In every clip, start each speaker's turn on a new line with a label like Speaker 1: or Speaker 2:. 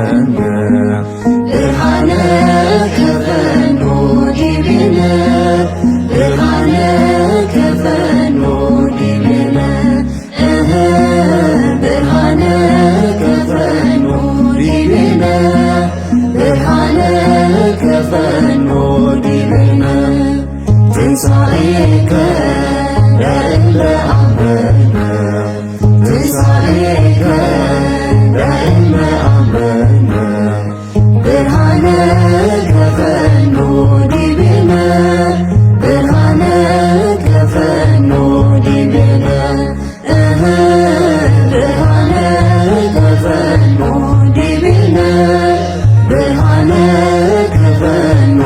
Speaker 1: አመነ ብርሃነ ከፈኖ ዲቤነ ብርሃነ ከፈኖ ዲቤነ ብርሃነ ከፈኖ ዲቤነ ብርሃነ ከፈኖ ዲቤነ ትንሣኤከ ለእለ አመነ ትንሣኤከ ለእለ አመነ ብርሃነ ከፈኖ ዲቤነ ብርሃነ ከፈኖ ዲቤነ ብርሃነ ከፈኖ ዲቤነ ብርሃነ ከፈኖ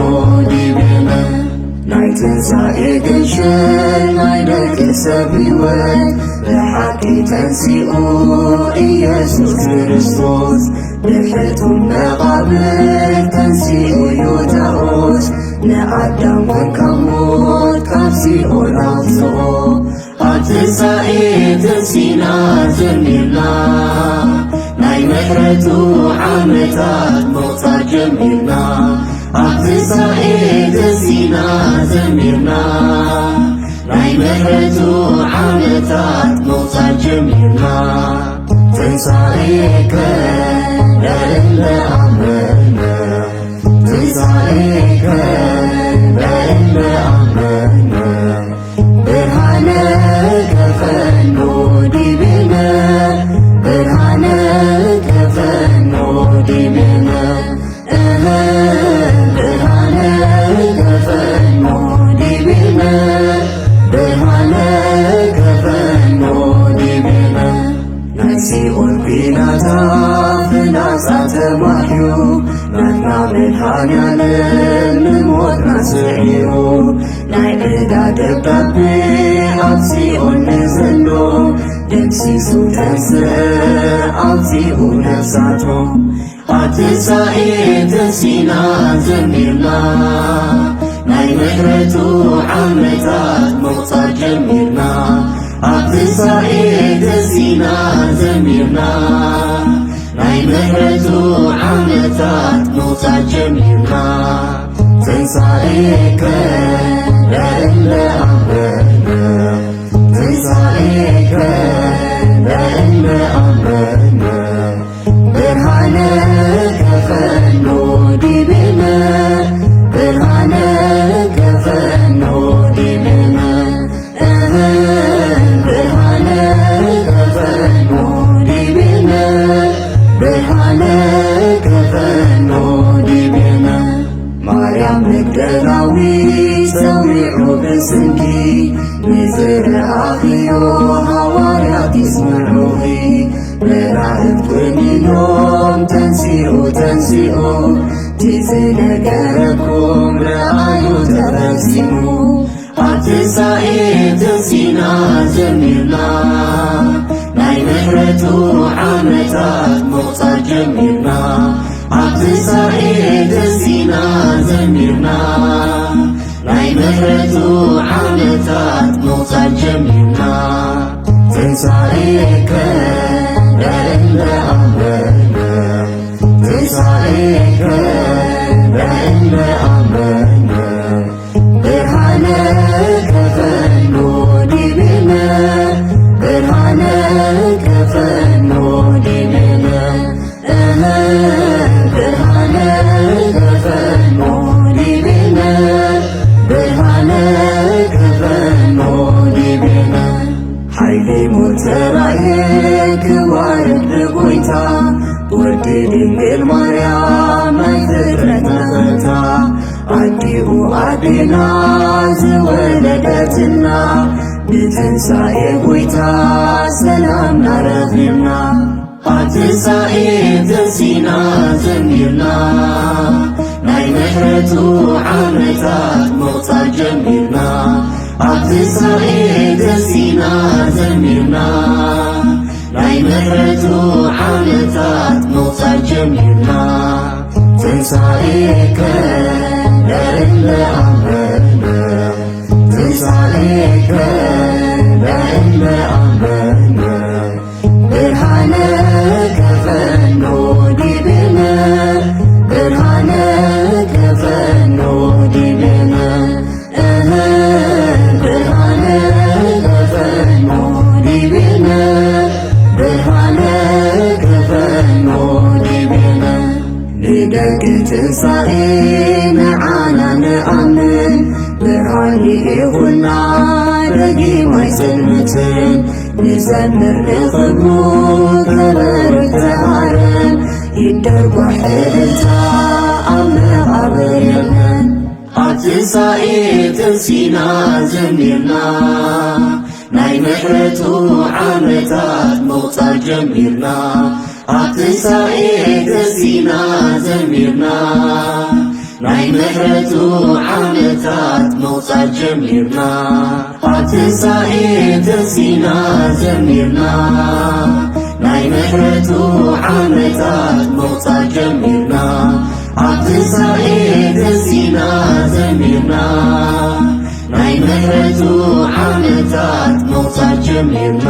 Speaker 1: ዲቤነ ናይ ትንሣኤ ግንሽን ናይ ደቂ ሰብ ሕይወት ብሓቂ ተንሥኡ ኢየሱስ ክርስቶስ ብሕቱም መቓብር ተንሥኡ ዮታኦስ ንኣዳም ኮንካ ሞት ካብ ሲኦል ኣውፅኦ ኣብ ትንሣኤ ተንሲና ዘሚርና ናይ ምሕረቱ ዓመታት መውፃት ጀሚርና ኣብ ትንሣኤ ተንሲና ዘሚርና ናይ ምሕረቱ ዓመታት መውፃት ጀሚርና ትንሣኤከ ለእለ አመነ ትንሣኤከ ለእለ አመነ ብርሃነ ከፈኖ ዲቤነ ብርሃነ ከፈኖ ዲቤነ ብርሃነ ከፈኖ ዲቤነ ብርሃነ ከፈኖ ዲቤነ ናይ ሲኦል ኲናታ ፍላጻ ተማሕዩ ናትና መድኃኔዓለም ንሞትና ስዒሩ ናይ ዕዳ ደብዳቤ ኣብ ሲኦል ንዘሎ ደምሲሱ ተንስአ ኣውፂኡ ነፍሳቶ ኣብ ትንሣኤ ተንሲና ዘሚርና ናይ ምሕረቱ ዓመታት መውፃት ጀሚርና ኣብ ትንሣኤ ተንሲና ዘሚርና ናይ ምሕረቱ ዓመታት መውፃት ጀሚርና ትንሣኤከ ለእለ አመነ ትንሣኤከ ለእለ አመነ ብርሃነ ከፈኖ ዲቤነ ብርሃነ ከፈኖ ዲቤነ ብርሃነ ከፈኖ ዲቤነ ብርሃነ ከፈኖ ዲቤነ ማርያም መግደላዊት ሰዊዑ ብስንኪ ንዝረኣኽዮ ሃዋርያት ይስምዑኺ መላእክት ጐኒኖም ተንሥኡ ተንሥኡ ትዝነገረኩም ረኣዩ ተፈጺሙ ኣብ ትንሣኤ ተንሲና ዘሚርና ናይ ምሕረቱ ዓመታት መውፃት ጀሚርና ኣብ ትንሣኤ ተንሲና ዘሚርና ናይ ምሕረቱ ዓመታት መውፃት ጀሚርና ትንሣኤከ ለእለ አመነ ትንሣኤከ ለእለ አመነ ብርሃነ ከፈኖ ዲቤነ ብርሃነ ከፈኖ ዲቤነ ብርሃነ ከፈኖ ዲቤነ ብርሃነ ከፈኖ ዲቤነ ሓይሊ ሞት ተራእየ ክዋርድ ብጐይታ ወዲ ድንግል ማርያም ናይ ፍጥረት መኽረታ ኣዲኡ ኣዴና ዝወለደትና ብትንሣኤ ጐይታ ሰላም ናረኺብና ኣብ ትንሣኤ ተንሲና ዘሚርና ናይ ምሕረቱ ዓመታት መውፃት ጀሚርና ኣብ ትንሣኤ ተንሲና ዘሚርና ናይ ምሕረቱ ዓመታት መውፃት ጀሚርና ትንሣኤከ ለእለ አመነ ትንሣኤከ ለእለ አመነ ብርሃነ ከፈኖ ዲቤነ ብደግ ትንሣኤ ንዓና ንኣምን ብርሃን ይሁና ደጊማይ ጽልምትን ንዘምር ንኽብሩ ከበሮ ይተሃረን ይደርጓሕ እልልታ ኣብ መቓብር የለን ኣብ ትንሣኤ ጥንሲና ዘሚርና ናይ ምሕረቱ ዓመታት መውጻት ጀሚርና ኣብ ትንሣኤ ጥንሲና ዘሚርና ናይ ምሕረቱ ዓመታት መውጻት ጀሚርና ኣብ ትንሣኤ ጥንሲና ዘሚርና ናይ ምሕረቱ ዓመታት መውጻት ጀሚርና ኣብ ትንሣኤ ጥንሲና ዘሚርና ናይ ምሕረቱ ዓመታት መውጻት ጀሚርና